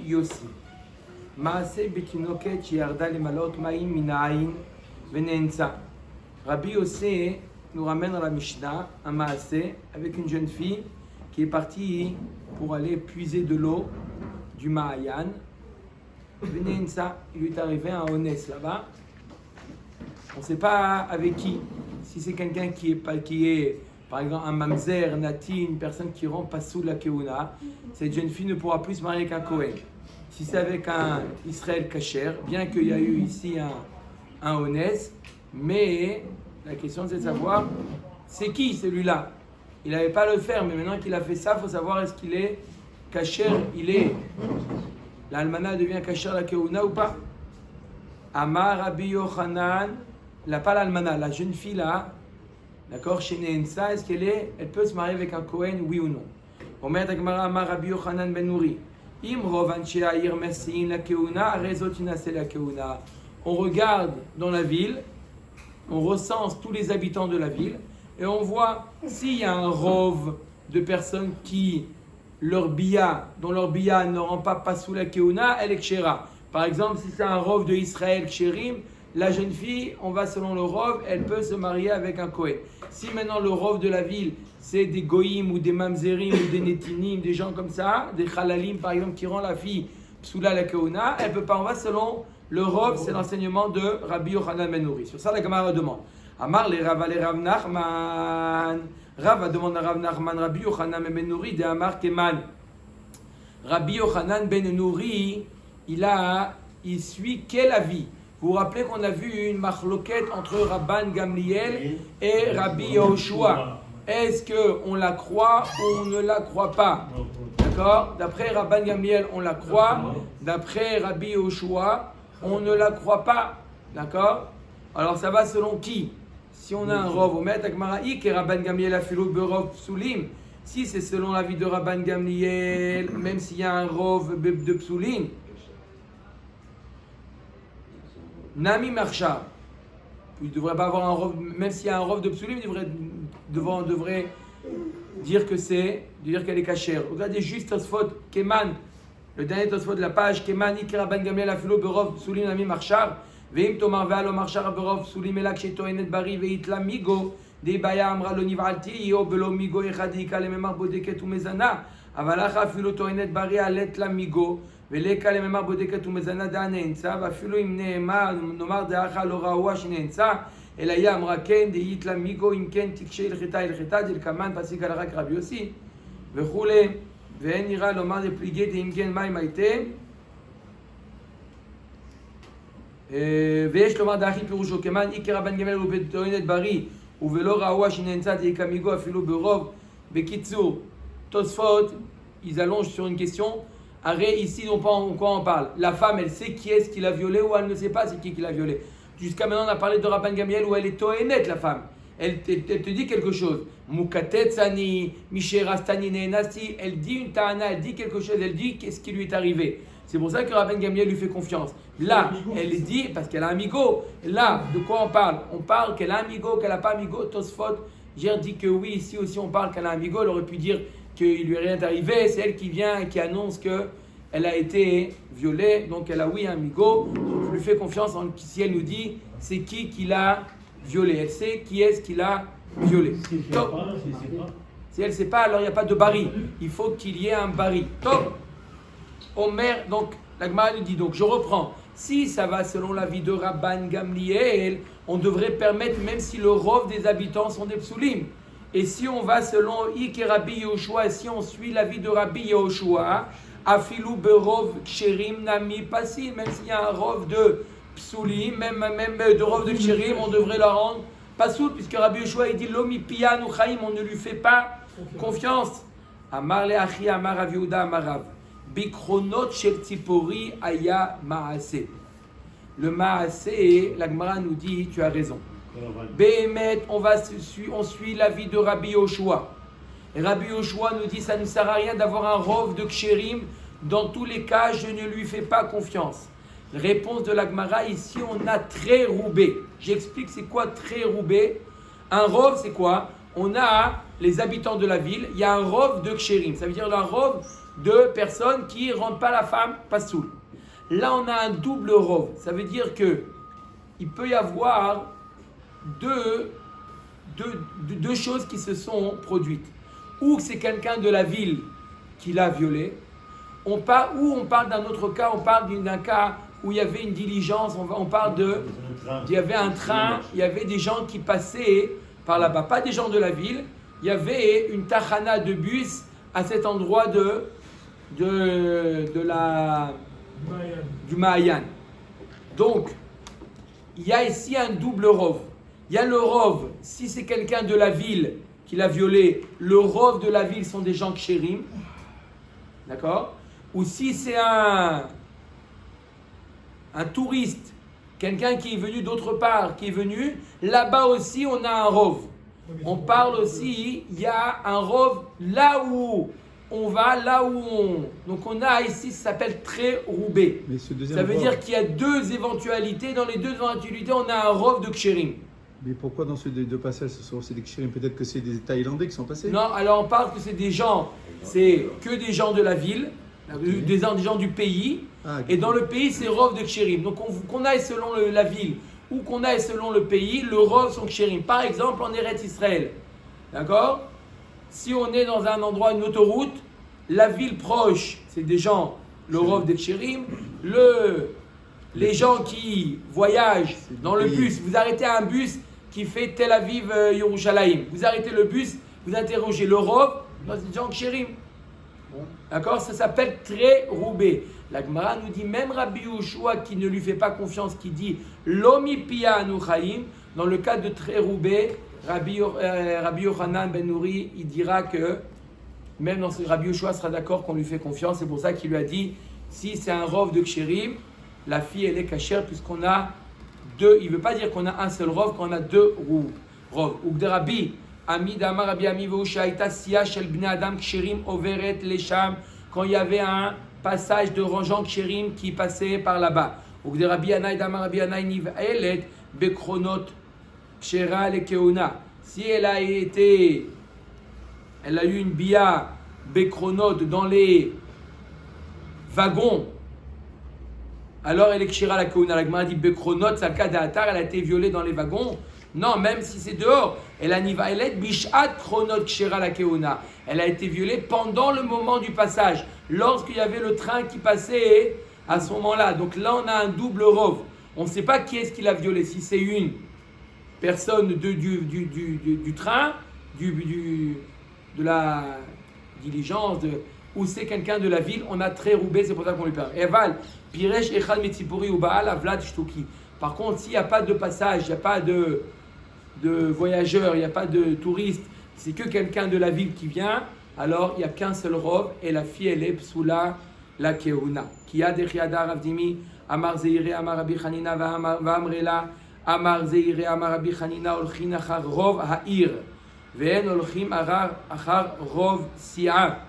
Yossi. Maaseh betinoket shiarda lemalot ma'im minayin venenza. Rabbi Yossi nous ramène dans la Mishnah un maaseh avec une jeune fille qui est partie pour aller puiser de l'eau du Ma'ayan. Venenza, il lui est arrivé un Onès là-bas. On ne sait pas avec qui. Si c'est quelqu'un qui est par exemple un mamzer, nati, une personne qui rend pas sous la keuna, cette jeune fille ne pourra plus se marier avec un Kohen. Si c'est avec un Israël kasher, bien qu'il y a eu ici un Onès, mais la question c'est de savoir c'est qui celui-là. Il n'avait pas à le faire, mais maintenant qu'il a fait ça, il faut savoir est-ce qu'il est kasher, l'almana devient kasher la keuna ou pas. Amar Rabbi Yochanan, pas l'almana, la jeune fille là, d'accord, chez Neensa, est-ce elle peut se marier avec un Kohen, oui ou non? Omer Tagmara Amar Rabbi Yochanan ben Nouri. On regarde dans la ville, on recense tous les habitants de la ville et on voit s'il y a un rov de personnes qui dont leur bia ne rend pas sous la keuna, elle est kshera. Par exemple, si c'est un rov de Israël ksherim, la jeune fille, on va selon le rov, elle peut se marier avec un Kohen. Si maintenant le rov de la ville, c'est des goïm ou des mamzerim ou des netinim, des gens comme ça, des chalalim par exemple, qui rendent la fille psoula la keuna, elle peut pas, on va selon le rov, c'est l'enseignement de Rabbi Yochanan ben Nouri. Sur ça, la Gemara demande. Amar le Rav Nachman. Rav demande à Rav Nachman, Rabbi Yochanan ben Nouri, de Amar Keman. Rabbi Yochanan ben Nouri, il suit quel avis? Vous vous rappelez qu'on a vu une machloquette entre Rabban Gamliel et Rabbi Yehoshua. Est-ce qu'on la croit ou on ne la croit pas? D'accord? D'après Rabban Gamliel, on la croit. D'après Rabbi Yehoshua, on ne la croit pas. D'accord? Alors ça va selon qui? Si on a un rov, on met Akmaraï, et Rabban Gamliel a fait l'eau berov psulim. Si c'est selon l'avis de Rabban Gamliel, même s'il y a un rov de psulim, Nami Marcha, il ne devrait pas avoir un rov, même s'il y a un rov de psulim, il devrait dire qu'elle est cachère. Regardez juste Tosfot, Keman, le dernier Tosfot de la page, Keman, Ikeraban Gamliel Afilo Berov Psulim Nami Marchar, Veim Tomar Vealo Marchar Berov Psulim Elak Sheto Enet Bari Veitla Migo, De Baya Amra Lo Nivalti, Yo Belo Migo Echadika Lememar Bodeket Umezana, Avalacha Afilo Toenet Bari Aletla Migo. ולקה לממר בודקת ומזנה דעה נאנסה, ואפילו אם נאמר דעכה לא ראוה שנאנסה, אלא היא אמרה כן, דהית לה מיגו, אם כן תקשי הלכתה, דלקמן פסיק על רק רבי יוסי, וכולי, ואין נראה לומר דפליגי דאם כן מים הייתה, ויש לומר דאחי פירושו כמן, איקר רבן גמל ובטוענת בריא, ובלא ראוה שנאנסה דהיקה מיגו אפילו ברוב. בקיצור, תוספות, ils allongent sur une question. Arrête, ici, on quoi on parle? La femme, elle sait qui est-ce qui l'a violée ou elle ne sait pas c'est qui l'a violée. Jusqu'à maintenant, on a parlé de Rabban Gamliel où elle est tohénette, la femme. Elle te dit quelque chose. Mukatetsani, Misherastani, Neenasti. Elle dit une ta'ana, elle dit quelque chose, elle dit qu'est-ce qui lui est arrivé. C'est pour ça que Rabban Gamliel lui fait confiance. Là, elle dit, parce qu'elle a un amigo. Là, de quoi on parle? On parle qu'elle a un amigo, qu'elle n'a pas un amigo. Tosfot, j'ai dit que oui, ici aussi on parle qu'elle a un amigo. Elle aurait pu dire qu'il lui est rien arrivé, c'est elle qui vient et qui annonce qu'elle a été violée, donc elle a oui un amigo. Je lui fais confiance si elle nous dit c'est qui l'a violée. Elle sait qui est-ce qui l'a violée. Si elle ne sait pas, alors il n'y a pas de bari. Il faut qu'il y ait un bari. Top. Omer, donc la Gemara nous dit, donc je reprends. Si ça va selon l'avis de Rabban Gamliel, on devrait permettre, même si le rov des habitants sont des psulim. Et si on va selon Ik et Rabbi Yehoshua, si on suit l'avis de Rabbi Yehoshua, Afilu berov ksherim nami pasi, même s'il y a un rov de psulim, même de rov de ksherim, on devrait la rendre pasoul, puisque Rabbi Yehoshua il dit Lomi piyan ou chaim, on ne lui fait pas confiance. Amar le achi, amar Rav Yehuda, amar Rav. Bikronot shel tzipori aya maase. Le maase, la Gemara nous dit, tu as raison. Béhémet, on suit l'avis de Rabbi Yehoshua. Et Rabbi Yehoshua nous dit ça ne sert à rien d'avoir un rov de ksherim. Dans tous les cas, je ne lui fais pas confiance. Réponse de la Gemara, ici on a très roubé. J'explique c'est quoi très roubé. Un rov c'est quoi? On a les habitants de la ville, il y a un rov de ksherim. Ça veut dire un rov de personnes qui ne rendent pas la femme pasoul. Là, on a un double rov. Ça veut dire que il peut y avoir deux choses qui se sont produites. Ou c'est quelqu'un de la ville qui l'a violée, ou on parle d'un autre cas, on parle d'un cas où il y avait une diligence, on parle il y avait un train, il y avait des gens qui passaient par là-bas, pas des gens de la ville, il y avait une tachana de bus à cet endroit du Mahayan. Donc, il y a ici un double rov. Il y a le rov, si c'est quelqu'un de la ville qui l'a violé, le rov de la ville sont des gens kshérim, d'accord? Ou si c'est un touriste, quelqu'un qui est venu d'autre part, qui est venu, là-bas aussi on a un rov. On parle aussi, il y a un rov là où on va, Donc on a ici, ça s'appelle très roubé. Ça veut dire qu'il y a deux éventualités. Dans les deux éventualités, on a un rov de kshérim. Mais pourquoi dans ces deux passages, c'est des kshérim? Peut-être que c'est des Thaïlandais qui sont passés? Non, alors on parle que c'est des gens, c'est que des gens de la ville, des gens du pays. Et dans le pays, c'est rov de kshérim. Donc qu'on aille selon la ville ou qu'on aille selon le pays, le rov sont kshérim. Par exemple, en Eretz Israël, d'accord? Si on est dans un endroit, une autoroute, la ville proche, c'est des gens, le rov des kshérim. Les gens qui voyagent dans le bus, vous arrêtez un bus qui fait Tel Aviv Yerushalayim. Vous arrêtez le bus, vous interrogez le rov, c'est des gens kshérim. D'accord? Ça s'appelle très roubé. La Gemara nous dit, même Rabbi Yoshua qui ne lui fait pas confiance, qui dit Lomi Pia Anu Chaim, dans le cas de très roubé, Rabbi Yochanan Ben Nouri, il dira que même dans ce Rabbi Yoshua sera d'accord qu'on lui fait confiance. C'est pour ça qu'il lui a dit, si c'est un rov de kshérim, la fille elle est cachère puisqu'on a deux. Il ne veut pas dire qu'on a un seul rov, qu'on a deux rov. Ou de Rabbi Ami Damar Rabbi Ami Veushaïta Sia Shel Bnei Adam Ksherim Overet Lesham, quand il y avait un passage de gens Ksherim qui passait par là-bas. Ou de Rabbi Anai Damar Rabbi Anai Nivelet Bekronot Kshera Lekeuna. Si elle a eu une bia Bekronot dans les wagons, alors elle est Kshera la Keuna. La Gemara dit Bekronot Salka Da'atar, elle a été violée dans les wagons. Non, même si c'est dehors, elle a nivaelet bishat chronot kshera la keuna. Elle a été violée pendant le moment du passage, lorsqu'il y avait le train qui passait à ce moment-là. Donc là, on a un double rov. On ne sait pas qui est-ce qui l'a violée. Si c'est une personne du train, de la diligence, ou c'est quelqu'un de la ville, on a très roubé, c'est pour ça qu'on lui parle. Eval, piresh echad metzipori ou baal avlad shtuki. Par contre, s'il n'y a pas de passage, il n'y a pas de voyageurs, il n'y a pas de touristes, c'est que quelqu'un de la ville qui vient, alors il n'y a qu'un seul rov et la fille elle est psoula la keuna. Qui a des riada ravdimi, amar zeire, amar rabbi chanina, va'amrela, amar zeire, amar rabbi chanina, olchin achar rov ha'ir, ve'en olchim achar rov si'a.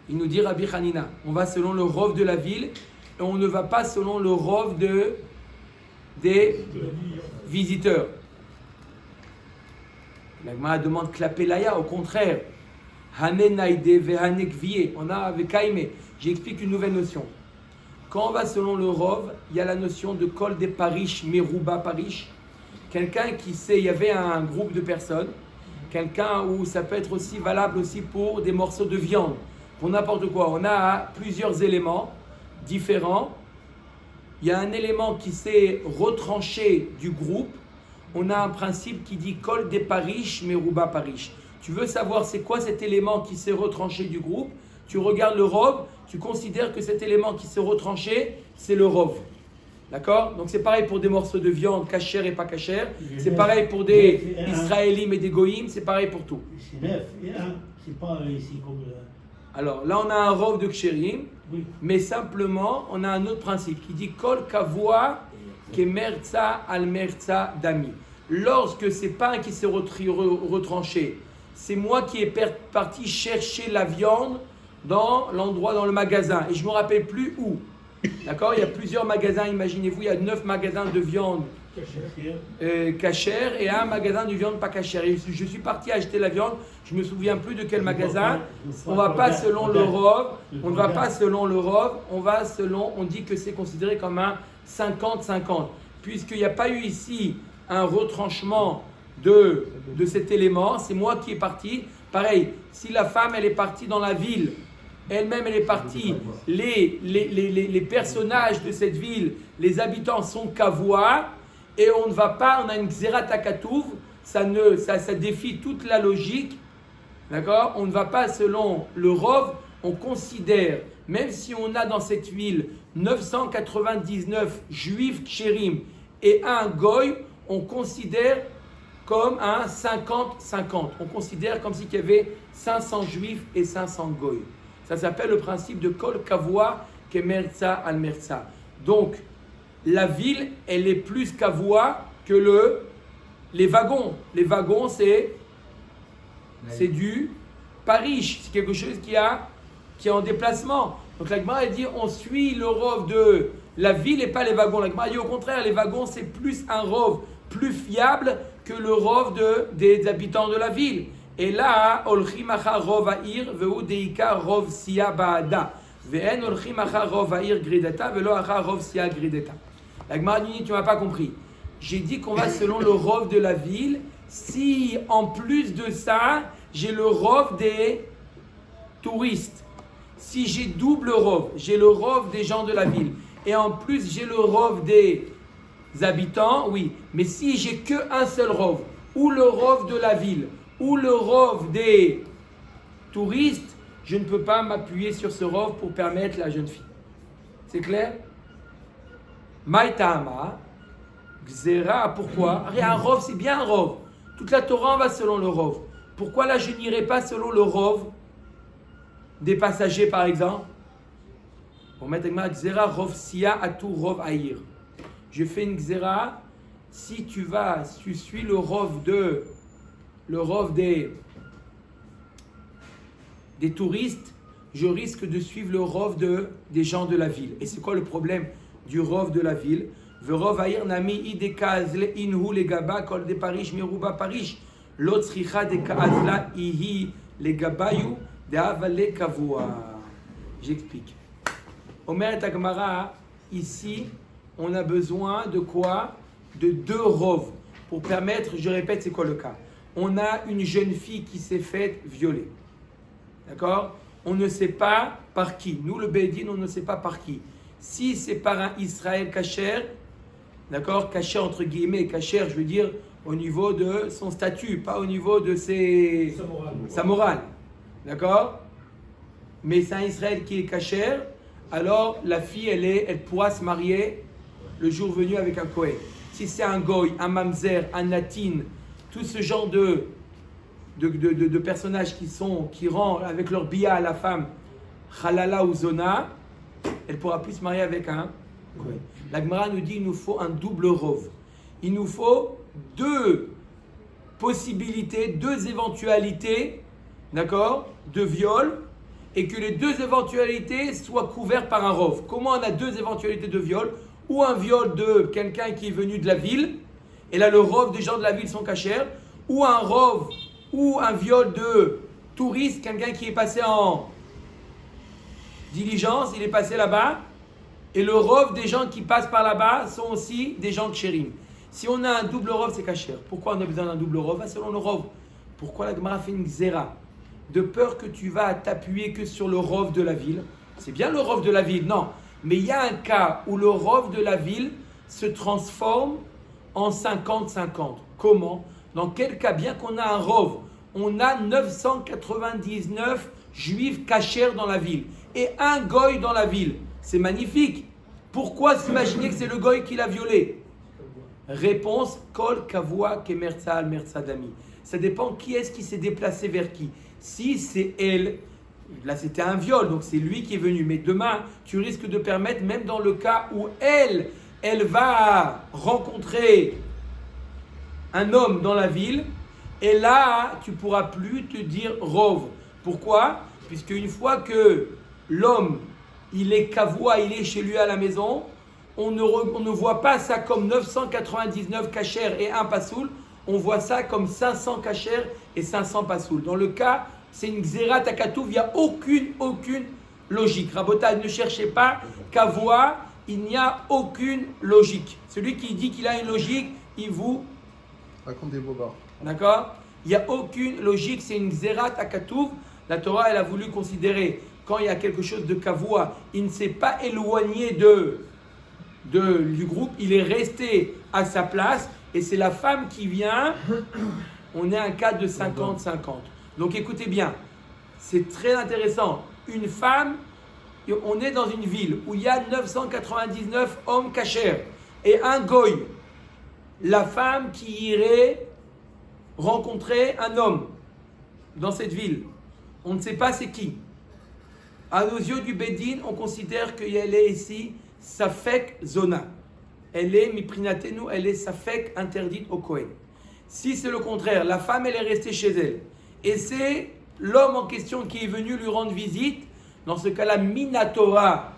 Il nous dit Rabbi Hanina, on va selon le rov de la ville et on ne va pas selon le rov des visiteurs. La Gemara demande klapelaya, au contraire. On a avec Kaime. J'explique une nouvelle notion. Quand on va selon le rov, il y a la notion de kol des parish, merouba parish. Quelqu'un qui sait, il y avait un groupe de personnes, quelqu'un où ça peut être aussi valable aussi pour des morceaux de viande, pour n'importe quoi. On a plusieurs éléments différents. Il y a un élément qui s'est retranché du groupe. On a un principe qui dit Kol des parish, merouba parish. Tu veux savoir c'est quoi cet élément qui s'est retranché du groupe? Tu regardes le rov, tu considères que cet élément qui s'est retranché, c'est le rov. D'accord? Donc c'est pareil pour des morceaux de viande, kasher et pas kasher. C'est pareil pour des Israélim et des goïm. C'est pareil pour tout. C'est neuf et un. C'est pas ici comme... Alors là, on a un rov de kshérim, oui. Mais simplement, on a un autre principe qui dit Kol kavua ke merza al merza dami. Lorsque c'est pas un qui s'est retranché, c'est moi qui est parti chercher la viande dans l'endroit, dans le magasin, et je me rappelle plus où. D'accord? Il y a plusieurs magasins, imaginez-vous, il y a 9 magasins de viande cachère et un magasin de viande pas cachère. Et je suis parti acheter la viande, je me souviens plus de quel magasin. On va pas selon le rov, on ne va pas selon le rov, on dit que c'est considéré comme un 50-50. Puisqu'il n'y a pas eu ici un retranchement de cet élément, c'est moi qui est parti. Pareil, si la femme elle est partie dans la ville, elle-même elle est partie, les personnages de cette ville, les habitants sont kavois, et on ne va pas, on a une xérat takatouv, ça défie toute la logique, d'accord? On ne va pas selon le rov, on considère, même si on a dans cette ville 999 juifs kshérim et un goy, on considère comme un 50-50. On considère comme s'il y avait 500 juifs et 500 goy. Ça s'appelle le principe de kol kavoa kemerza al merza. Donc, la ville, elle est plus kavoa que les wagons. Les wagons, c'est du parish. C'est quelque chose qui est en déplacement. Donc, la Gemara, elle dit, on suit le rov de la ville et pas les wagons. La Gemara dit, au contraire, les wagons, c'est plus un rov plus fiable que le rov des habitants de la ville. Et là, olchim acha rov ha'ir ve'u deika rov siya ba'ada. Ve'en olchim acha rov ha'ir grideta ve'lo acha rov siya grideta. La Gemara dit, tu m'as pas compris. J'ai dit qu'on va selon le rov de la ville. Si, en plus de ça, j'ai le rov des touristes. Si j'ai double rov, j'ai le rov des gens de la ville. Et en plus, j'ai le rov des habitants, oui. Mais si j'ai qu'un seul rov, ou le rov de la ville, ou le rov des touristes, je ne peux pas m'appuyer sur ce rov pour permettre la jeune fille. C'est clair? Maïtama, Gzera, pourquoi? Un rov, c'est bien un rov. Toute la Torah va selon le rov. Pourquoi là, je n'irai pas selon le rov des passagers, par exemple? Pour mettre Gzera, rov siya, atou, rov aïr. Je fais une Gzera, si tu suis le rov des touristes, je risque de suivre le rov des gens de la ville. Et c'est quoi le problème du rov de la ville? Verov aïr nami idekazle inhu legaba kol de parish miruba parish lot sricha de kaazla ihi legabayu de avale kavua. J'explique. Omer et Agmara, ici, on a besoin de quoi? De deux rov pour permettre, je répète, c'est quoi le cas? On a une jeune fille qui s'est faite violer. D'accord? On ne sait pas par qui. Nous, le Bédine, on ne sait pas par qui. Si c'est par un Israël kasher, d'accord? Kasher entre guillemets, kasher, je veux dire au niveau de son statut, pas au niveau de sa morale. D'accord? Mais c'est un Israël qui est kasher, alors la fille, elle pourra se marier le jour venu avec un Kohen. Si c'est un goy, un mamzer, un natin, tout ce genre de personnages qui rendent avec leur bia à la femme, halala ou zona, elle pourra plus se marier avec un Kohen. La Gemara nous dit qu'il nous faut un double rov. Il nous faut deux possibilités, deux éventualités, d'accord, de viol, et que les deux éventualités soient couvertes par un rov. Comment on a deux éventualités de viol? Ou un viol de quelqu'un qui est venu de la ville, et là le rov des gens de la ville sont cachers, ou un rov, ou un viol de touriste, quelqu'un qui est passé en diligence, il est passé là-bas, et le rov des gens qui passent par là-bas sont aussi des gens de chérim. Si on a un double rov, c'est cacher. Pourquoi on a besoin d'un double rov? Selon le rov. Pourquoi la Gemara fait une xéra? De peur que tu vas t'appuyer que sur le rov de la ville. C'est bien le rov de la ville, non. Mais il y a un cas où le rov de la ville se transforme en 50-50. Comment? Dans quel cas? Bien qu'on a un rov, on a 999 juifs cachers dans la ville et un goy dans la ville. C'est magnifique. Pourquoi s'imaginer que c'est le goy qui l'a violé? Réponse, kol kavua kemerza al merza dami. Ça dépend qui est-ce qui s'est déplacé vers qui. Si c'est elle, là c'était un viol, donc c'est lui qui est venu. Mais demain, tu risques de permettre, même dans le cas où elle va rencontrer un homme dans la ville, et là, tu ne pourras plus te dire rov. Pourquoi? Puisque une fois que l'homme, il est kavoua, il est chez lui à la maison, on ne voit pas ça comme 999 kasher et un pasoul, on voit ça comme 500 kasher et 500 pasoul. Dans le cas, c'est une xérat akatouf, il n'y a aucune logique. Rabotai, ne cherchez pas kavua, il n'y a aucune logique. Celui qui dit qu'il a une logique, il vous Raconte des bobards. D'accord? Il n'y a aucune logique, c'est une xérat akatouf. La Torah, elle a voulu considérer, quand il y a quelque chose de kavua, il ne s'est pas éloigné du groupe, il est resté à sa place, et c'est la femme qui vient, on est un cas de 50-50. Donc écoutez bien, c'est très intéressant. Une femme, on est dans une ville où il y a 999 hommes cachers, et un goy, la femme qui irait rencontrer un homme dans cette ville, on ne sait pas c'est qui. À nos yeux du Bédine, on considère qu'elle est ici Safek Zona. Elle est Miprinatenu, elle est Safek interdite au Kohen. Si c'est le contraire, la femme elle est restée chez elle. Et c'est l'homme en question qui est venu lui rendre visite. Dans ce cas-là, Minatora,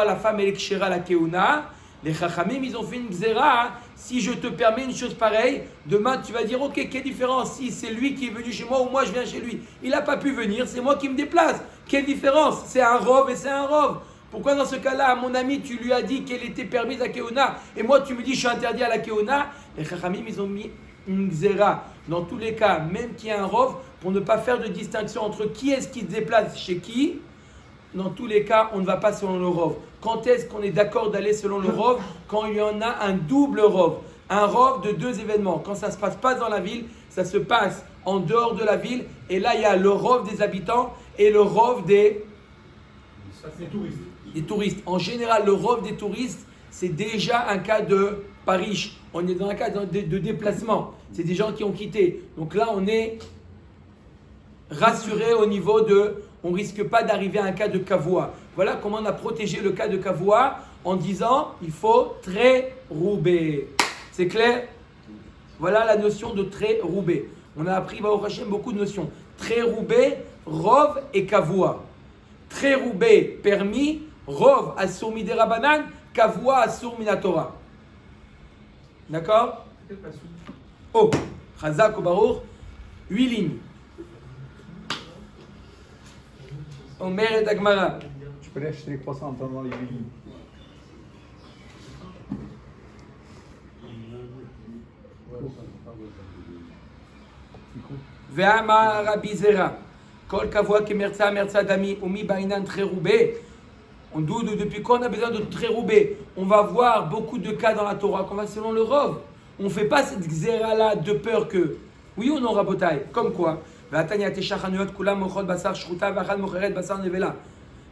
la femme elle est Kshera la Keuna. Les Chachamim, ils ont fait une xéra. Si je te permets une chose pareille, demain tu vas dire ok, quelle différence si c'est lui qui est venu chez moi ou moi je viens chez lui. Il n'a pas pu venir, c'est moi qui me déplace. Quelle différence? C'est un rov et c'est un rov. Pourquoi dans ce cas-là, à mon ami, tu lui as dit qu'elle était permise à Keona et moi tu me dis je suis interdit à la Keona? Les Chachamim, ils ont mis une xéra. Dans tous les cas, même qu'il y a un rov, pour ne pas faire de distinction entre qui est-ce qui se déplace chez qui, dans tous les cas, on ne va pas selon le rov. Quand est-ce qu'on est d'accord d'aller selon le rov? Quand il y en a un double rov. Un rov de deux événements. Quand ça ne se passe pas dans la ville, ça se passe en dehors de la ville. Et là, il y a le rov des habitants et le rov des touristes. En général, le rov des touristes, c'est déjà un cas de parish. On est dans un cas de déplacement. C'est des gens qui ont quitté. Donc là, on est rassuré au niveau de... On ne risque pas d'arriver à un cas de kavua. Voilà comment on a protégé le cas de kavua en disant il faut très roubé. C'est clair? Voilà la notion de très roubé. On a appris Baruch Hashem beaucoup de notions. Très roubé, rov et kavua. Très roubé permis, rov asur midera banan, kavua asur minatora. D'accord? Oh, Chazak ou Baruch, 8 lignes. Omer et Agmara. Tu peux aller acheter les croissants en attendant les vignes. Ve'amar Rabbi Zera. Kol kavua kemerza merza dami umi bainan très roubé. On doute depuis quand on a besoin de très roubé. On va voir beaucoup de cas dans la Torah qu'on va selon le rov. On ne fait pas cette xéra là de peur que. Oui ou non, Rabotai? Comme quoi? והתניא תשע חנויות כולם מוכרות בשר שחוטה ואחת מוכרת בשר נבלה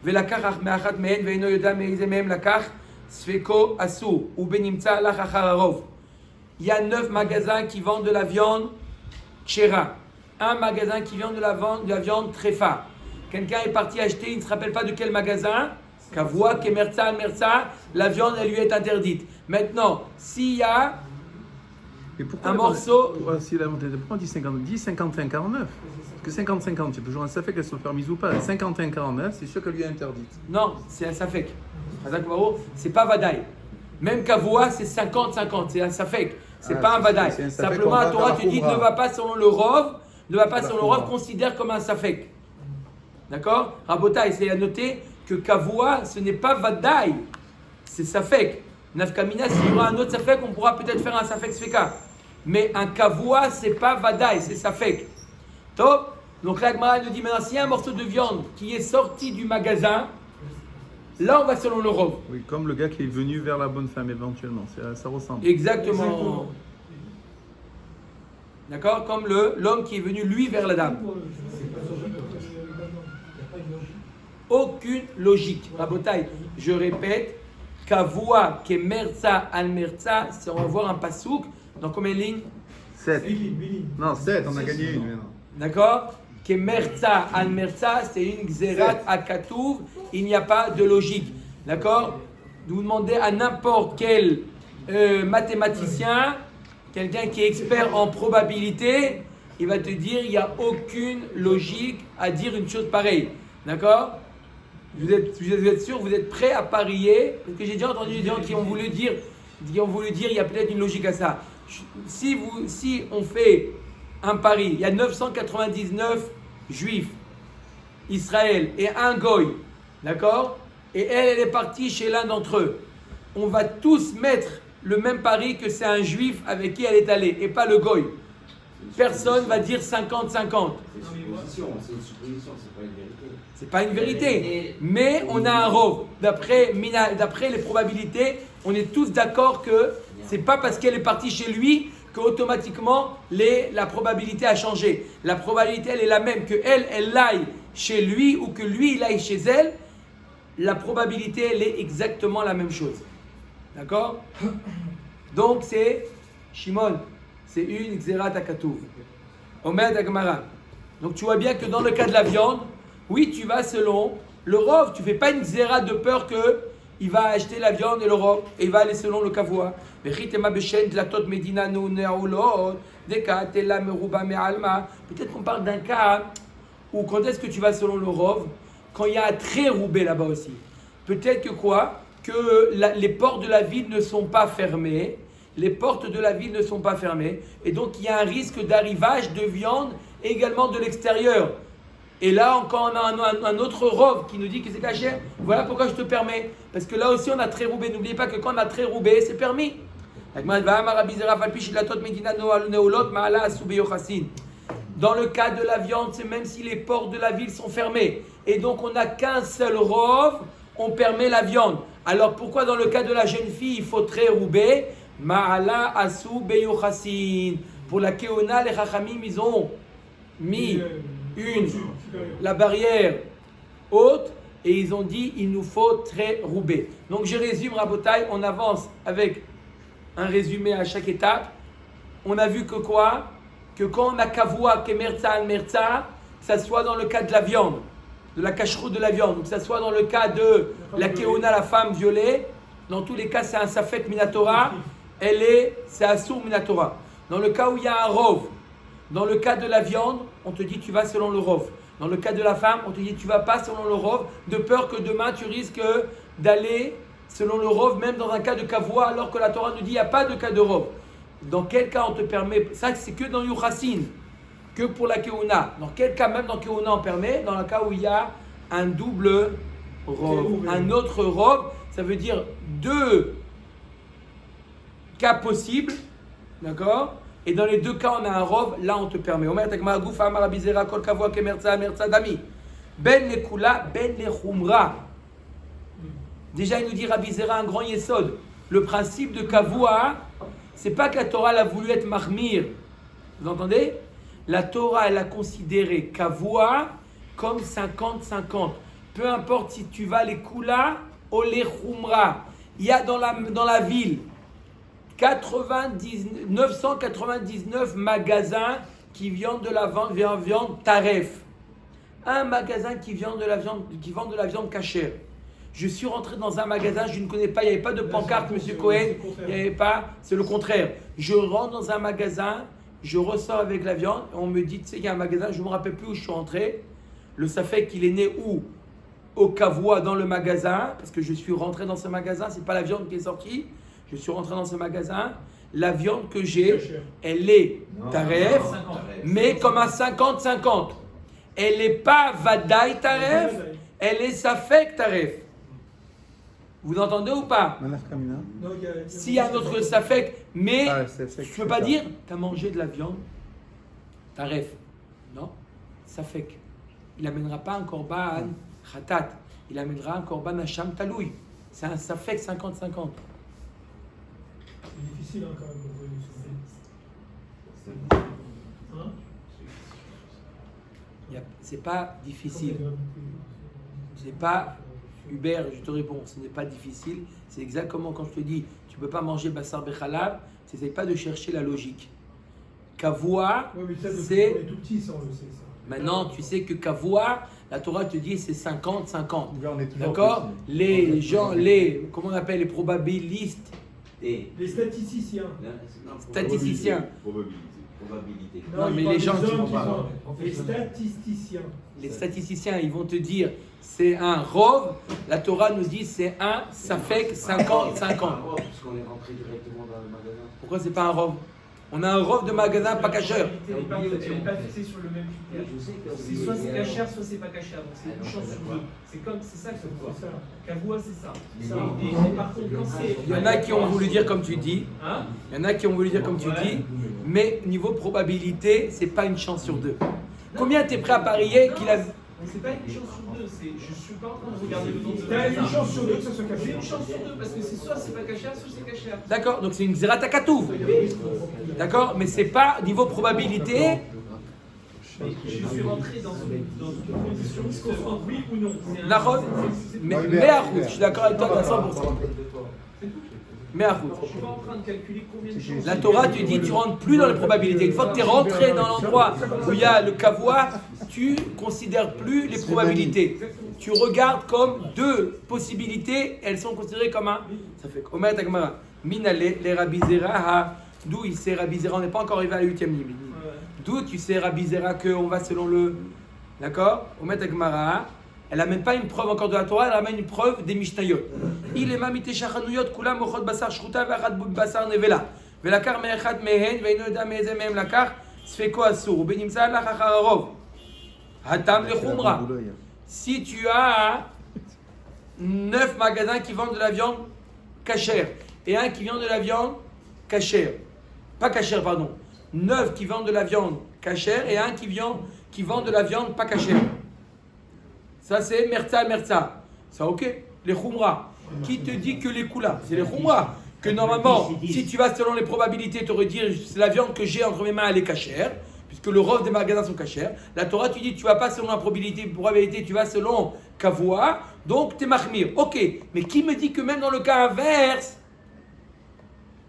ולקח מאחת מהן ואינו יודע מאיזה מהם לקח ספקו אסור ובנמצא הלך אחר הרוב. Il y a 9 magasins qui vendent de la viande kshera, un magasin qui vend de la viande trefa. Quelqu'un est parti acheter, il ne se rappelle pas de quel magasin, kavua, kemerza, almerza, la viande elle lui est interdite. Maintenant, s'il y a un morceau. Pourquoi on dit 50-50-49? Parce que 50-50, c'est toujours un safek qu'elle soit permise ou pas. 51-49, c'est sûr qu'elle lui est interdite. Non, c'est un safek. C'est pas vadaï. Même kavua, c'est 50-50, c'est un safek. C'est pas un vadaï. Simplement, la Torah te dit ne va pas selon le rov, considère comme un safek. D'accord? Rabota, essayez à noter que kavua, ce n'est pas vadaï, c'est safek. Nafkamina, s'il y aura un autre safek, on pourra peut-être faire un safek sfeka. Mais un kavua, c'est pas vadaï, c'est safek. Top. Donc là, Gemara nous dit maintenant, s'il y a un morceau de viande qui est sorti du magasin, là on va selon le rov. Oui, comme le gars qui est venu vers la bonne femme éventuellement, ça ressemble. Exactement. D'accord? Comme l'homme qui est venu lui vers la dame. Aucune logique. Rabotai, je répète, kavua kemerza almerza, c'est on va voir un pasouk dans combien de lignes? 7. Non, 7, on a gagné une maintenant. D'accord? Kemerza almerza, c'est une xérat akatouv, il n'y a pas de logique. D'accord? Vous demandez à n'importe quel mathématicien, quelqu'un qui est expert en probabilité, il va te dire il n'y a aucune logique à dire une chose pareille. D'accord? Vous êtes sûr, vous êtes prêts à parier? Parce que j'ai déjà entendu des gens qui ont voulu dire, il y a peut-être une logique à ça. Si on fait un pari, il y a 999 juifs, Israël, et un goy, d'accord? Et elle est partie chez l'un d'entre eux. On va tous mettre le même pari que c'est un juif avec qui elle est allée, et pas le goy. Personne va dire 50-50. C'est une supposition, c'est pas une vérité. C'est pas une vérité, mais on a un rov. D'après les probabilités, on est tous d'accord que c'est pas parce qu'elle est partie chez lui qu'automatiquement la probabilité a changé. La probabilité, elle est la même, que elle aille chez lui ou que lui, il aille chez elle. La probabilité, elle est exactement la même chose. D'accord? Donc c'est Shimon, c'est une Xerat Akatuv. Omed Agmara. Donc tu vois bien que dans le cas de la viande, oui, tu vas selon le rov. Tu fais pas une Xerat de peur que il va acheter la viande et le rov et il va aller selon le kavua. Peut-être qu'on parle d'un cas où quand est-ce que tu vas selon le rov? Quand il y a un très roubé là-bas aussi. Peut-être que quoi? Que les portes de la ville ne sont pas fermées. Les portes de la ville ne sont pas fermées. Et donc il y a un risque d'arrivage de viande également de l'extérieur. Et là encore on a un autre rov qui nous dit que c'est caché. Voilà pourquoi je te permets. Parce que là aussi on a très roubé. N'oubliez pas que quand on a très roubé, c'est permis. Dans le cas de la viande, c'est même si les portes de la ville sont fermées. Et donc on n'a qu'un seul rov, on permet la viande. Alors pourquoi dans le cas de la jeune fille, il faut très roubé? Ma'ala asu beyochasin. Pour la keona, les chachamim, ils ont mis la barrière haute et ils ont dit il nous faut très roubé. Donc je résume, Rabotai, on avance avec un résumé à chaque étape. On a vu que quoi? Que quand on a kavua, kemerza al merza, que ça soit dans le cas de la viande, de la cacheroute de la viande, que ça soit dans le cas de la keona, la femme violée, dans tous les cas c'est un safek minatora, c'est assour minatora. Dans le cas où il y a un rov, dans le cas de la viande, on te dit tu vas selon le rov. Dans le cas de la femme, on te dit tu vas pas selon le rov, de peur que demain tu risques d'aller selon le rov, même dans un cas de kavua, alors que la Torah nous dit il n'y a pas de cas de rov. Dans quel cas on te permet? Ça c'est que dans Yuchassin, que pour la keuna. Dans quel cas, même dans keuna on permet? Dans le cas où il y a un double rov, un autre rov, ça veut dire deux cas possibles, d'accord? Et dans les deux cas on a un rov, là on te permet. Omer takma gufa amar abizera kol kavua kemerza merza dami ben le kula ben le khumra. Déjà il nous dit Rabbi Zera un grand yesod. Le principe de kavua, c'est pas que la Torah a voulu être mahmir. Vous entendez? La Torah, elle a considéré kavua comme 50-50. Peu importe si tu vas les kula ou les khumra. Il y a dans la ville 999 magasins qui vendent de la viande taref. Un magasin qui vend de la viande cachère. Je suis rentré dans un magasin, je ne connais pas, il n'y avait pas de pancarte, monsieur Cohen, il n'y avait pas, c'est le contraire. Je rentre dans un magasin, je ressors avec la viande, on me dit, tu sais, il y a un magasin, je ne me rappelle plus où je suis rentré. Le safek, il est né où? Au Kavoua, dans le magasin, parce que je suis rentré dans ce magasin, c'est pas la viande qui est sortie. Je suis rentré dans ce magasin, la viande que j'ai, elle est taref, mais comme à 50-50. Elle n'est pas vadaï taref, elle est safek taref. Vous entendez ou pas? S'il y a un autre safek, mais je ne peux pas dire, tu as mangé de la viande, taref. Non, safek. Il n'amènera pas un korban khatat, il amènera un korban hacham taloui. C'est un safek 50-50. C'est difficile quand même. C'est pas difficile. C'est pas Hubert, je te réponds, ce n'est pas difficile. C'est exactement quand je te dis, tu peux pas manger bassar bechalav, n'essaye pas de chercher la logique. Kavua, c'est. Tout petit, ça, on le sait, ça. Maintenant, tu sais que Kavua, la Torah te dit c'est 50-50. D'accord? Les gens, comment on appelle les probabilistes, Les statisticiens. Statisticien. Probabilité. Non, mais il les parle gens des qui hommes vont qui pas. sont- Les statisticiens. Les statisticiens, ils vont te dire c'est un rov. La Torah nous dit c'est un safek 50-50. Parce qu'on est rentré directement dans le magasin. Pourquoi c'est pas un rov? On a un rov de magasin pas cacheur. Elle n'est pas fixée sur le même critère. Je sais que C'est soit c'est cachère, soit c'est pas cachère. Donc c'est une chance sur deux. C'est ça que ça veut C'est ça. Kavoua, c'est ça. Et par contre, quand c'est. Il y en a qui ont voulu dire comme tu dis. Hein? Il y en a qui ont voulu dire comme tu dis. Mais niveau probabilité, c'est pas une chance sur deux. Combien tu es prêt à parier qu'il a. Mais c'est pas une chance sur deux. Je suis pas en train de regarder le nom de T'as une chance sur deux que ça soit J'ai caché. une chance sur deux parce que c'est soit c'est pas cachère, soit c'est cachère. D'accord, donc c'est une zeratakatouv. D'accord, mais c'est pas niveau probabilité. Mais je suis rentré dans une condition qui se soit oui ou non. C'est un- Nahon, mais à route, je suis d'accord avec toi à 100%. Mais à route. Je suis pas en train de calculer combien de chances. La Torah, tu dis, tu rentres plus dans les probabilités. Une fois que tu es rentré dans l'endroit où il y a le kavua, tu considères plus les probabilités. Tu regardes comme deux possibilités, elles sont considérées comme un. Ça fait Omer Tagmara. Minale, les Rabizera, d'où il sait Rabizera, on n'est pas encore arrivé à la 8e ligne. D'où tu sais Rabizera qu'on va selon le. D'accord Omer Tagmara. Elle n'amène pas une preuve encore de la Torah, elle amène une preuve des Mishnayot. Il est mamite shachanuyot, kulam mochot basar shchuta v'achat basar nevela. Velakar me'echat mehen, ve'ino yoda me'eze mehem lakar, sfeko asur. Benimsa lach achararov. Hatam lechumra. Si tu as 9 magasins qui vendent de la viande cachère et un qui vend de la viande cachère, pas cachère, pardon. 9 qui vendent de la viande cachère et un qui vend de la viande pas cachère. Ça c'est merza. Ça ok. Les khumra. Qui te dit que les koulas? C'est les khumra. Que normalement, si tu vas selon les probabilités, tu aurais dit c'est la viande que j'ai entre mes mains, elle est cachère. Puisque le rov des magasins sont cachères. La Torah, tu dis tu vas pas selon la probabilité, tu vas selon kavua. Donc t'es mahmir. Ok. Mais qui me dit que même dans le cas inverse,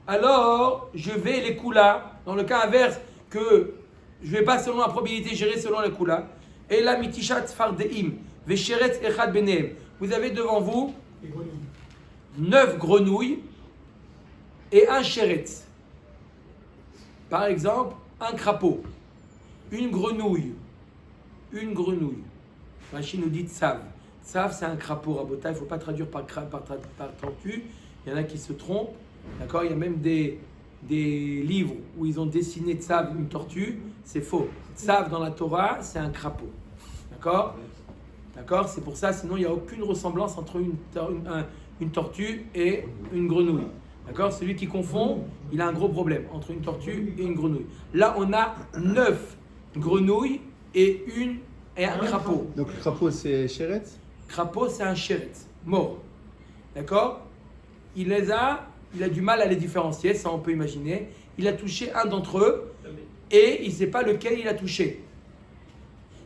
alors je vais les koulas. Dans le cas inverse, que je vais pas selon la probabilité, gérer selon les koulas. Et la mitishat fardeim. Vesheretz echad benehem. Vous avez devant vous Les grenouilles. 9 grenouilles et un sheretz. Par exemple, un crapaud. Une grenouille. Rachid nous dit tsav. Tsav, c'est un crapaud, Rabota. Il ne faut pas traduire par tortue. Il y en a qui se trompent. D'accord? Il y a même des livres où ils ont dessiné tsav, une tortue. C'est faux. Tsav dans la Torah, c'est un crapaud. D'accord? D'accord? C'est pour ça, sinon il n'y a aucune ressemblance entre une tortue et une grenouille. D'accord? Celui qui confond, il a un gros problème entre une tortue et une grenouille. Là, on a 9 grenouilles et un crapaud. Donc le crapaud c'est Sheretz. Crapaud, c'est un sheretz, mort. D'accord? Il a du mal à les différencier, ça on peut imaginer. Il a touché un d'entre eux et il ne sait pas lequel il a touché.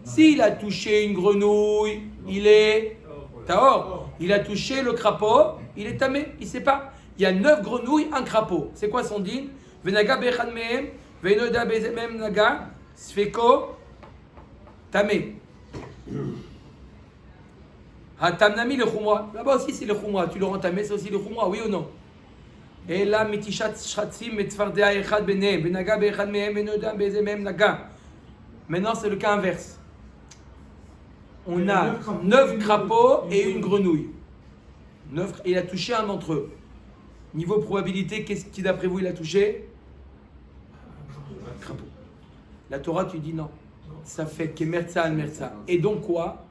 S'il a touché une grenouille, il est tahor. Il a touché le crapaud, il est tamé, il ne sait pas. Il y a 9 grenouilles, un crapaud. C'est quoi son din? Venaga bechad mehem, veinoda bezemem naga, sfeko, tamé. Hatamnami le khumra. Là-bas aussi c'est le khumra. Tu le rends tamé, c'est aussi le khumra, oui ou non? Et là, mitishat shatzim et tzfardea echad benehem, venaga bechad mehem, veinoda bezemem naga. Maintenant c'est le cas inverse. On a 9 crapauds et une grenouille. 9, il a touché un d'entre eux. Niveau probabilité, qu'est-ce qui d'après vous il a touché? Un crapaud. La Torah, tu dis non. Ça fait que merza al merza. Et donc quoi?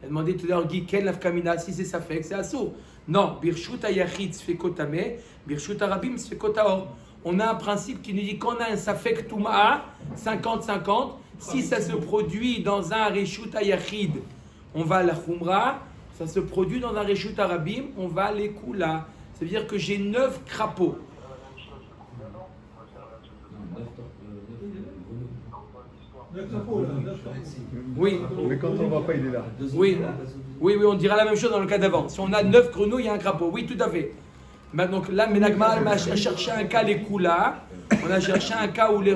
Elle demandait tout à l'heure, Guy, quel lafkamina? Si c'est ça fait, c'est assour. Non, birshut ayachid sfekotame, birshut arabim sfekotaor. On a un principe qui nous dit qu'on a un safek tuma'a, 50-50. Si ça se produit dans un reshut ayachid, on va à la khumra. Ça se produit dans un reshut arabim, on va à l'ékoula. Ça veut dire que j'ai 9 crapauds. Neuf crapauds, là. 9 crapauds. Oui, Mais quand on voit pas, il est là. oui, on dira la même chose dans le cas d'avant. Si on a 9 grenouilles, il y a un crapaud. Oui, tout à fait. Maintenant, donc là, Menagma m'a cherché un cas l'ékoula. On a cherché un cas où le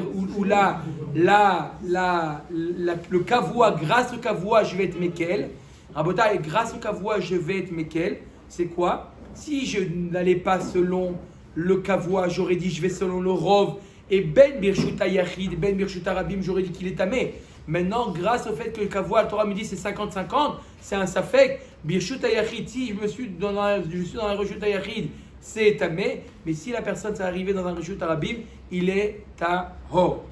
kavua, grâce au kavua, je vais être mekel. Rabota, et grâce au kavua, je vais être mekel. C'est quoi? Si je n'allais pas selon le kavua, j'aurais dit je vais selon le rov, et ben birshut ayachid, ben birshut arabim, j'aurais dit qu'il est tamé. Maintenant, grâce au fait que le kavua, la Torah me dit c'est 50-50, c'est un safek, birshut ayachid, si je suis dans la reshut ayachid, c'est tamé, mais si la personne s'est arrivée dans un reshut arabim, il est tahor.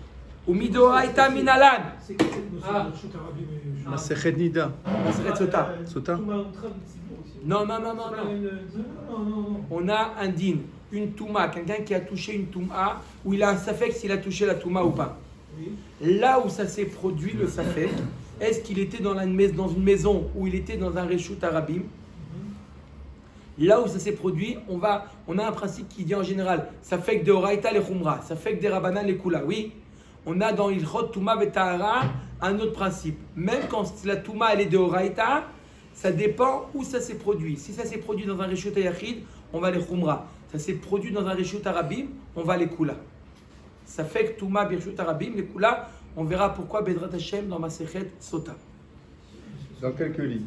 Ou midoraita minalan. C'est quoi cette notion Ah. de chute arabe et Masechet Nida. Masechet Sota. Sota. Non. Non. On a un din, une touma, quelqu'un qui a touché une touma, où il a un safek s'il a touché la touma ou pas. Oui. Là où ça s'est produit, le safek, est-ce qu'il était dans une maison où il était dans un reshut arabim? Là où ça s'est produit, on a un principe qui dit en général, safek de oraita le khumra, safek de rabanan le kula. Oui, on a dans Ilchot Touma Betahara un autre principe. Même quand la Touma elle est de oraita, ça dépend où ça s'est produit. Si ça s'est produit dans un reshut ayachid, on va les khumra. Ça s'est produit dans un reshut arabim, on va les kula. Safek Touma Birshut arabim, les kula, on verra pourquoi Bedrat Hashem dans Masechet Sota. Dans quelques lignes.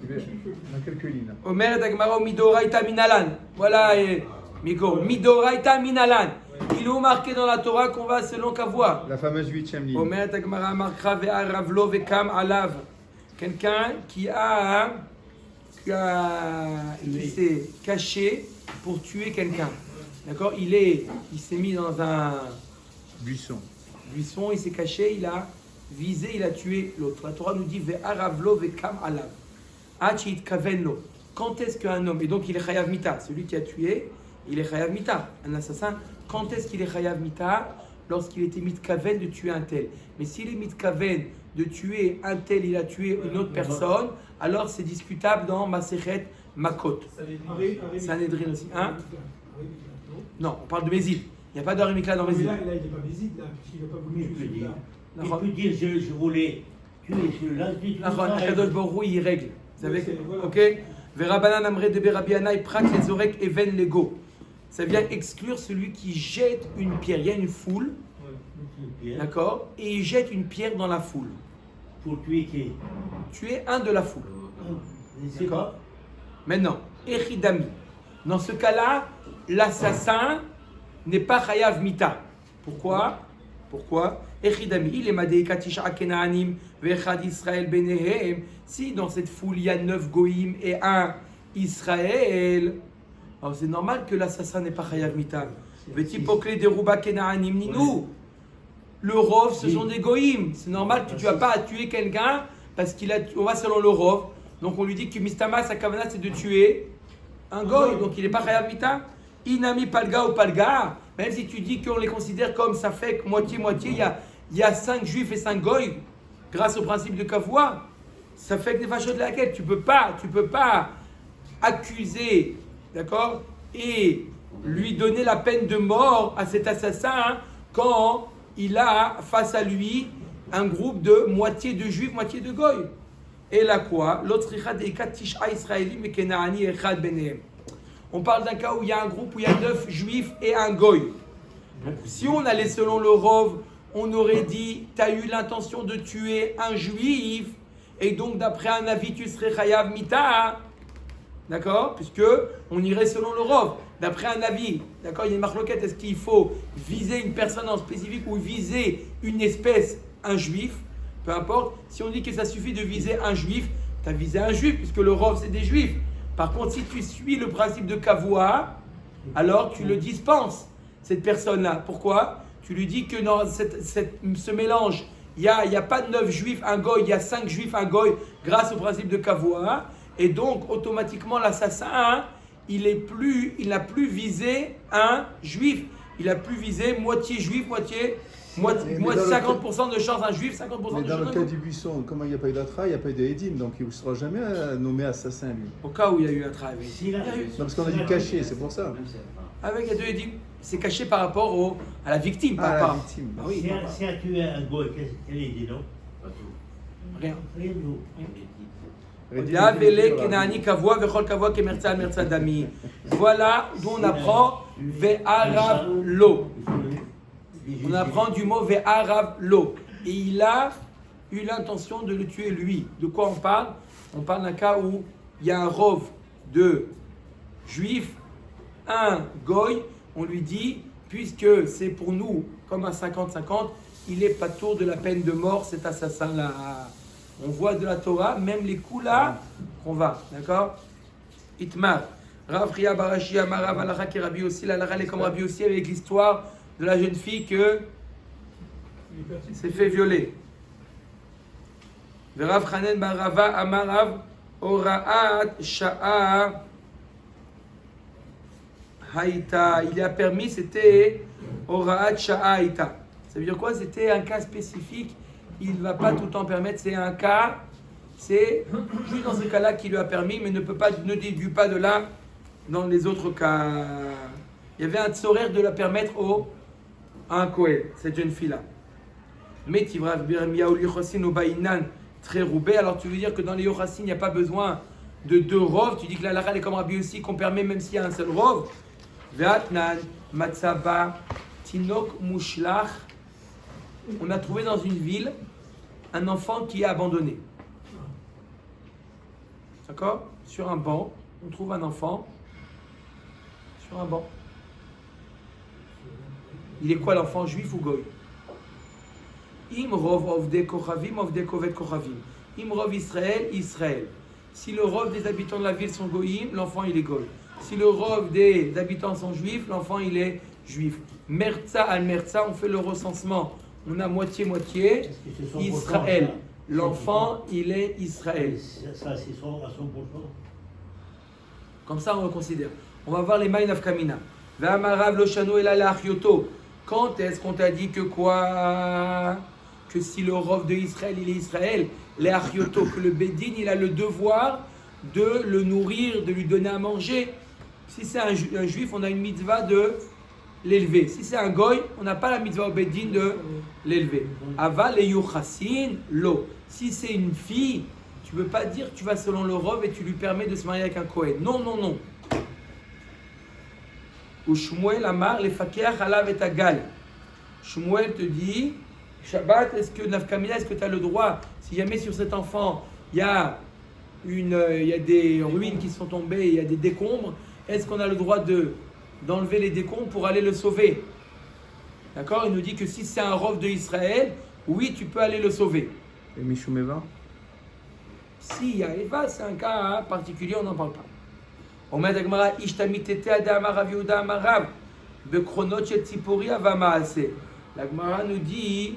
Dans quelques lignes. Omer Dagmara Midoraita Minalan. Voilà, Miko. Midoraita Minalan. Il est marqué dans la Torah qu'on va selon Kavua. La fameuse 8e ligne. Omer Dagmara Markra Ve'aravlo Ve'kam Alav. Quelqu'un qui s'est caché pour tuer quelqu'un. D'accord? Il s'est mis dans un Buisson. buisson, il s'est caché, il a visé, il a tué l'autre. La Torah nous dit Ve'aravlo Ve'kam Alav. Achit kavenlo. Quand est-ce qu'un homme, et donc il est chayav mita, celui qui a tué, il est chayav mita, un assassin, quand est-ce qu'il est chayav mita? Lorsqu'il était mitkaven de tuer un tel. Mais s'il est mitkaven de tuer un tel, il a tué une autre personne, alors c'est discutable dans Masechet Makot. Sanhedrin aussi. Hein? Non, on parle de Mézid. Il n'y a pas d'Arimikla dans Mais Mézid. là, il n'est pas Bézid, là, puisqu'il n'a pas voulu tuer celui-là. Il peut dire je voulais tuer celui-là, je dis Akadosh Baruch Hu, il règle. Vous savez, Oui, c'est- voilà. ok? Verabanan amre de berabianaï prak les orek even lego. Ça vient exclure celui qui jette une pierre. Il y a une foule, d'accord? Et il jette une pierre dans la foule. Pour tuer qui? Tu es un de la foule. Je ne sais pas. Maintenant, Echidami. Dans ce cas-là, l'assassin n'est pas chayav mita. Pourquoi? Echidami. Il est madéika tisha kenaanim ve'echad Israël benehem. Si dans cette foule il y a 9 goïm et un Israël, alors c'est normal que l'assassin n'est pas chayav mita. Vetipokle deruba kenaanim ninu. Le rov, ce sont des goïm. C'est normal que tu vas pas tuer quelqu'un parce on va selon le rov. Donc on lui dit que mistama sa kavana c'est de tuer un goy. Donc il n'est pas chayav mita. Inami palga ou palga. Même si tu dis qu'on les considère comme ça fait que moitié-moitié, il y a 5 juifs et 5 goy. Grâce au principe de kavua, ça fait que des fachos de laquelle tu peux pas accuser, d'accord, et lui donner la peine de mort à cet assassin quand il a face à lui un groupe de moitié de juifs, moitié de goy. Et là quoi? L'autre tisha israélim et kenaani echad benehem. On parle d'un cas où il y a un groupe où il y a 9 juifs et un goy. Donc, si on allait selon le rov, on aurait dit tu as eu l'intention de tuer un juif et donc d'après un avis tu serais chayav mita. D'accord? Puisque on irait selon le rov. D'après un avis, d'accord, il y a une marloquette, est-ce qu'il faut viser une personne en spécifique ou viser une espèce, un juif? Peu importe. Si on dit que ça suffit de viser un juif, tu as visé un juif puisque le rov c'est des juifs. Par contre, si tu suis le principe de kavua, alors tu le dispenses, cette personne-là. Pourquoi? Tu lui dis que dans ce mélange, il n'y a pas de 9 juifs, un goy, il y a 5 juifs, un goy, grâce au principe de kavua. Et donc, automatiquement, l'assassin, il n'a plus visé un juif. Il a plus visé moitié juif, moitié 50% de chance un juif, 50% Mais de dans le chance cas un du buisson, comment il n'y a pas eu d'atra, il n'y a pas eu d'Edim, donc il ne sera jamais nommé assassin, lui. Au cas où il y a eu un travail. Si là, Il y a eu. Non, parce qu'on a dit caché, c'est pour ça. Avec les deux édits, c'est caché par rapport à la victime, pas Ah, la par. victime. Ah oui, si a tué un goy, quelle est l'idée, non? rien. Rien du tout. Voilà d'où on apprend ve'arav lo. On apprend du mot ve'arav lo. Et il a eu l'intention de le tuer lui. De quoi on parle? On parle d'un cas où il y a un rov de juifs un goy, on lui dit, puisque c'est pour nous comme un 50-50, il est pas tour de la peine de mort, cet assassin-là. On voit de la Torah, même les coups là, qu'on va, d'accord? Itmar. Rav Ria Barashi Amarav Alacha qui Rabbi aussi, l'Alacha est comme Rabbi aussi avec l'histoire de la jeune fille que s'est fait violer. Rav Chanen Barava Amarav Oraat Sha'a Haïta. Il a permis, c'était Oraat Sha'a Haïta. Ça veut dire quoi? C'était un cas spécifique. Il ne va pas tout le temps permettre. C'est un cas, c'est juste dans ce cas-là qu'il lui a permis, mais ne déduit pas de là dans les autres cas. Il y avait un tsorer de la permettre à un Kohen, cette jeune fille-là. Mais Tivrav Birmiyahu Yochassin ou Baïnan très roubé. Alors tu veux dire que dans les Yochassin, il n'y a pas besoin de deux rov. Tu dis que la Lara est comme Rabbi aussi, qu'on permet même s'il y a un seul rov. Ve'atnan Matzaba Tinok Mushlach. On a trouvé dans une ville un enfant qui est abandonné. D'accord? Sur un banc, on trouve un enfant. Sur un banc. Il est quoi l'enfant, juif ou goy? Imrov ovde kochavim, ovde kovet kochavim. Imrov Israël, Israël. Si le rov des habitants de la ville sont goyim, l'enfant il est goy. Si le rov des habitants sont juifs, l'enfant il est juif. Merza al merza, on fait le recensement. On a moitié-moitié. Israël. L'enfant il est Israël. Ça, c'est son à 100%. Comme ça, on le considère. On va voir les Maïn Afkamina. Ve'amarav loshano el alachioto. Quand est-ce qu'on t'a dit que quoi? Que si le rov de Israël, il est Israël, les achioto, que le Bédine, il a le devoir de le nourrir, de lui donner à manger. Si c'est un juif, on a une mitzvah de l'élever. Si c'est un goy, on n'a pas la mitzvah au Bédine de l'élever. Aval et yuchassin, lo. Si c'est une fille, tu ne peux pas dire que tu vas selon le rov et tu lui permets de se marier avec un Kohen. Non, non, non. Ou Shmuel Amar, les fakeach alav et agal. Shmuel te dit, Shabbat, est-ce que Nafkamina, est-ce que tu as le droit, si jamais sur cet enfant, il y a des ruines qui sont tombées, il y a des décombres, est-ce qu'on a le droit d'enlever les décombres pour aller le sauver? D'accord? Il nous dit que si c'est un rov de Israël, oui, tu peux aller le sauver. Et Mishumeva? Si il y a Eva, c'est un cas particulier, on n'en parle pas. Omed Agmara, Ishtamitete Adam Arav Yehuda Amarav, Bekronot Shel Tzipori Ava Maaseh. La Gemara nous dit,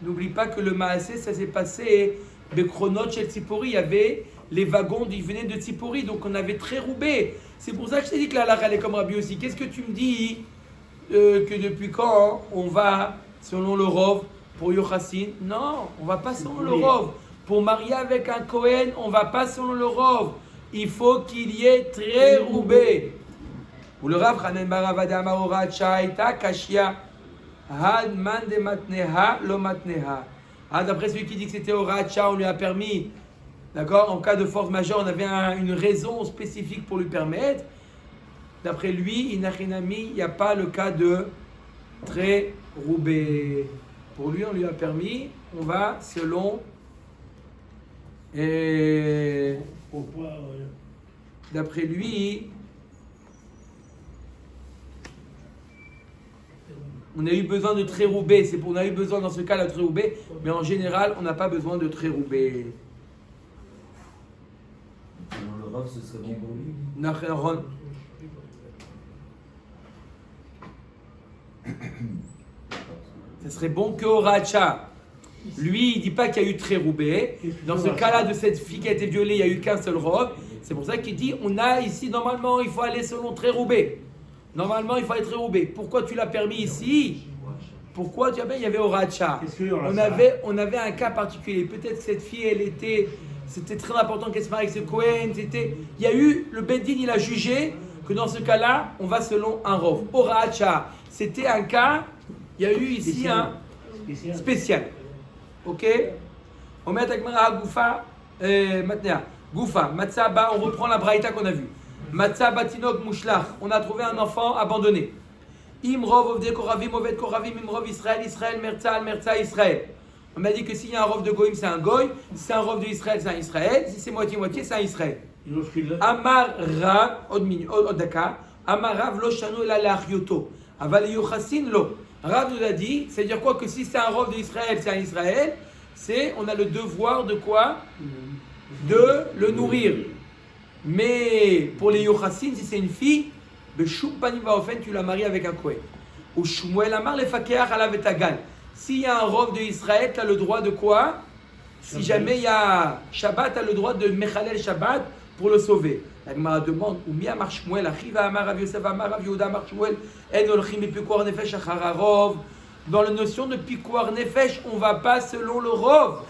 n'oublie pas que le Maaseh, ça s'est passé, Bekronot Shel Tzipori, il y avait les wagons qui venaient de Tzipori, donc on avait très roubé. C'est pour ça que je t'ai dit que la halakha elle est comme Rabbi aussi. Qu'est-ce que tu me dis que depuis quand on va selon le rov pour Yochassin? Non, on va pas selon le rov. Pour marier avec un Kohen, on va pas selon le rov. Il faut qu'il y ait très roubé. Ou le Rav Chanen Baravada Maorat Shaita Kashia Had Man de Matneha Lo Matneha. D'après celui qui dit que c'était Oracha, on lui a permis, d'accord, en cas de force majeure, on avait une raison spécifique pour lui permettre. D'après lui, Inachinami, il n'y a pas le cas de très roubé. Pour lui, on lui a permis, on va selon. Et Pourquoi d'après lui, on a eu besoin de très roubé. On a eu besoin dans ce cas de très roubé, mais en général, on n'a pas besoin de très roubé. Selon le Rav, ce serait bon pour lui. Nacheron. Ça serait bon que Oracha. Lui, il ne dit pas qu'il y a eu très roubé. Dans ce cas-là, de cette fille qui a été violée, il n'y a eu qu'un seul rov. C'est pour ça qu'il dit, on a ici, normalement, il faut aller selon très roubé. Normalement, il faut aller très roubé. Pourquoi tu l'as permis ici? Pourquoi tu as bien? Il y avait Oracha. On avait un cas particulier. Peut-être que cette fille, c'était très important qu'elle se marie avec ce Cohen. Il y a eu, le Beddin, il a jugé que dans ce cas-là, on va selon un rov. Oracha, c'était un cas, il y a eu ici un spécial. Ok? On met avec Goufa, maintenant. Goufa, Matzaba, on reprend la braïta qu'on a vue. Matzaba Tinok Mushlach, on a trouvé un enfant abandonné. Imrov Ovde Koravim, Oved Koravim, Imrov Israël, Israël, Merza, Al Merza, Israël. On m'a dit que s'il y a un rov de Goïm, c'est un Goï. Si c'est un rov de Israël, c'est un Israël. Si c'est moitié-moitié, c'est un Israël. Amar Rav, Odaka, Amarav lo shanu ela leachyoto. Aval yochasin lo. Rav nous a dit, c'est-à-dire quoi que si c'est un rov d'Israël, c'est un Israël, on a le devoir de quoi? De le nourrir. Mais pour les yochasin, si c'est une fille, beshum panim vaofen, tu la maries avec un kohen. Ou Shmuel amar lefakeach alav et agal. S'il y a un rov d'Israël, tu as le droit de quoi? Si jamais il y a Shabbat, tu as le droit de mechalel Shabbat pour le sauver. La Gemara demande, ou mi amar Shmuel, achiva amar Rav Yosef amar Rav Yehuda amar Shmuel, en olchim et pikuar nefesh achar harov. Dans la notion de pikuar nefesh, on ne va pas selon le rov.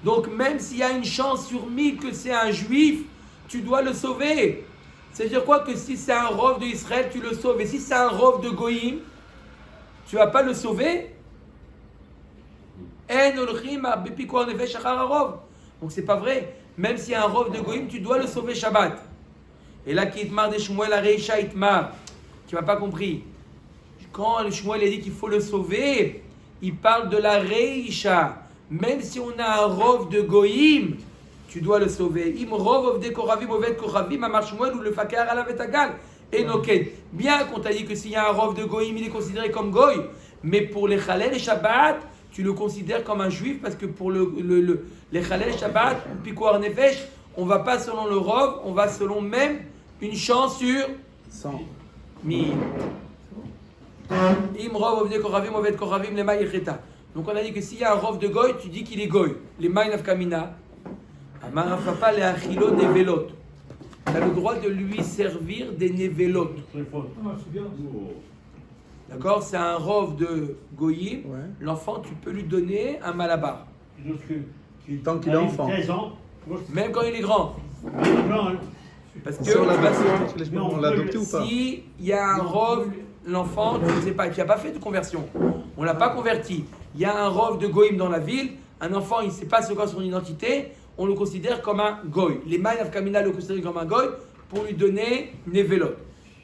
Donc même s'il y a une chance sur 1000 que c'est un juif, tu dois le sauver. C'est-à-dire quoi? Que si c'est un rov d'Israël, tu le sauves. Et si c'est un rov de Goïm, tu ne vas pas le sauver. Donc c'est pas vrai. Même s'il y a un rov de Goïm, tu dois le sauver Shabbat. Et là, qui itmar de Shmuel, Areisha itmar, tu n'as pas compris. Quand Shmuel a dit qu'il faut le sauver, il parle de la Reisha. Même si on a un rov de Goïm, tu dois le sauver. Im rov of de koravim ovet koravim amar Shmuel ou le fakar alav et agal. Et noken. Bien qu'on t'a dit que s'il y a un rov de Goïm, il est considéré comme Goï. Mais pour les Chalel et Shabbat, tu le considères comme un juif parce que pour les Chalel et Shabbat, ou Pikuar Nefesh, on ne va pas selon le rov, on va selon même une chance sur 100. 1000. Im rov of de koravim ovet koravim lema yecheta. Donc on a dit que s'il y a un rov de Goï, tu dis qu'il est Goï. Les Maïnaf Kamina. Tu as le droit de lui servir des nevelot. Ah, c'est bien. D'accord? C'est un rov de Goïm. Ouais. L'enfant, tu peux lui donner un malabar. Tant qu'il est enfant. 13 ans. Même quand il est grand. Parce que Si on l'a on l'a adopté ou pas? si il y a un rov, l'enfant, tu ne sais pas, tu n'as pas fait de conversion. On ne l'a pas converti. Il y a un rov de Goïm dans la ville. Un enfant, il ne sait pas c'est quoi son identité. On le considère comme un goy. Les Maïnaf Kamina le considèrent comme un goy pour lui donner nevelot.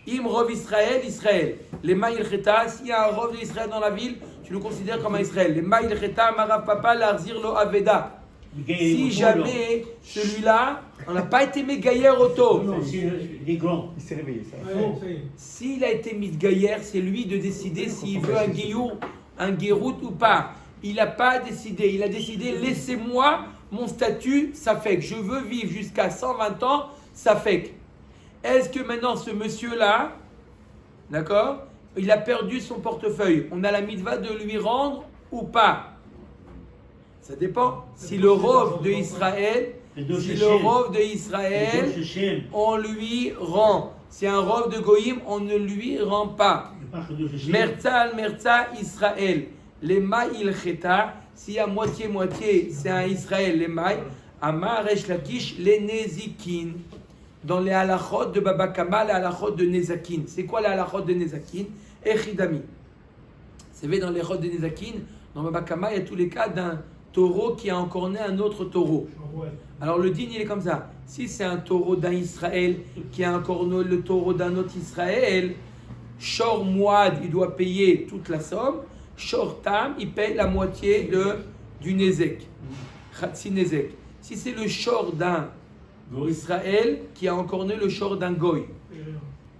Im rov Israël, Israël. Les Maïl Cheta, s'il y a un rov d'Israël dans la ville, tu le considères comme un Israël. Les Maïl Cheta, Marav Papa, Larzir lo Aveda. Si jamais celui-là, on n'a pas été mégaillère auto. Il est grand. Il s'est réveillé, ça. Ouais, ça y est. S'il a été mitgaillère, c'est lui de décider s'il veut un guillour, un guérout ou pas. Il n'a pas décidé. Il a décidé, laissez-moi mon statut, ça fait que je veux vivre jusqu'à 120 ans, ça fait que. Est-ce que maintenant ce monsieur-là, d'accord, il a perdu son portefeuille, on a la mitzvah de lui rendre ou pas? Ça dépend. Si le rov de Israël, on lui rend. Si un rov de Goïm, on ne lui rend pas. Merza Israël. Les maïl cheta, s'il y a moitié-moitié, c'est un Israël, les maïs. Amar Resh Lakish, les Nezikin. Dans les halachot de Baba Kama, les halachot de Nezakin. C'est quoi les halachot de Nezakin? Echidami. C'est vrai, dans les halachot de Nezakin, dans Baba Kama, il y a tous les cas d'un taureau qui a encore né un autre taureau. Alors le din, il est comme ça. Si c'est un taureau d'un Israël qui a encore né le taureau d'un autre Israël, Shor Mouad, il doit payer toute la somme. Shor Tam, il paye la moitié du Nezek. Khatsi Nezek. Si c'est le Shor d'un Israël qui a encore né le Shor d'un Goy,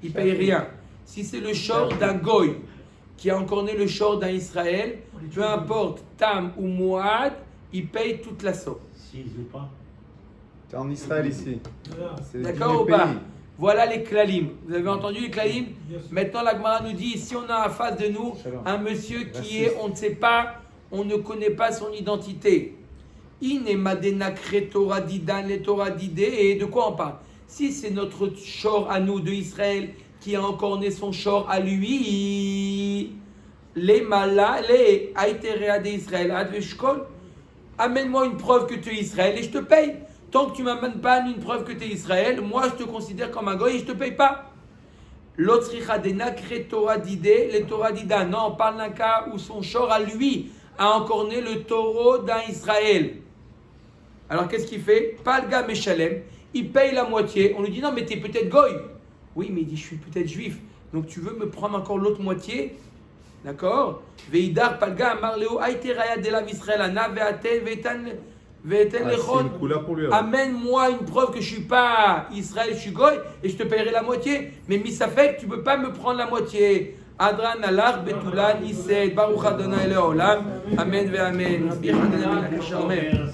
il paye rien. Si c'est le Shor d'un Goy qui a encore né le Shor d'un Israël, peu importe Tam ou Mouad, il paye toute la somme. S'il ne veut pas. C'est en Israël ici. C'est D'accord ou du pas? pays. Voilà les klalim. Vous avez entendu les klalim? Bien sûr. Maintenant, la Gemara nous dit, si on a en face de nous un monsieur qui est, on ne sait pas, on ne connaît pas son identité. Et de quoi on parle? Si c'est notre shor à nous de Israël qui a encore né son shor à lui, les malas, les aïterea d'Israël, amène-moi une preuve que tu es Israël et je te paye. Tant que tu ne m'amènes pas une preuve que tu es Israël, moi je te considère comme un goy et je ne te paye pas. L'otricha de nakre Torah d'idée, les Torah d'ida. Non, on parle d'un cas où son shor à lui a encore né le taureau d'un Israël. Alors qu'est-ce qu'il fait? Palga Meshalem, il paye la moitié. On lui dit non, mais tu es peut-être goy. Oui, mais il dit je suis peut-être juif. Donc tu veux me prendre encore l'autre moitié? D'accord? Veidar Palga Amarleo Aiteraya de la Israël Ana Veatel Vetan Ve'eten Ah, c'est lechon. une couleur pour lui. alors. Amène-moi une preuve que je suis pas Israël, je suis Goy, et je te paierai la moitié. Mais Misafek, tu peux pas me prendre la moitié. Adran alach betula nised baruch Adonai leolam. Amen ve amen. Amen.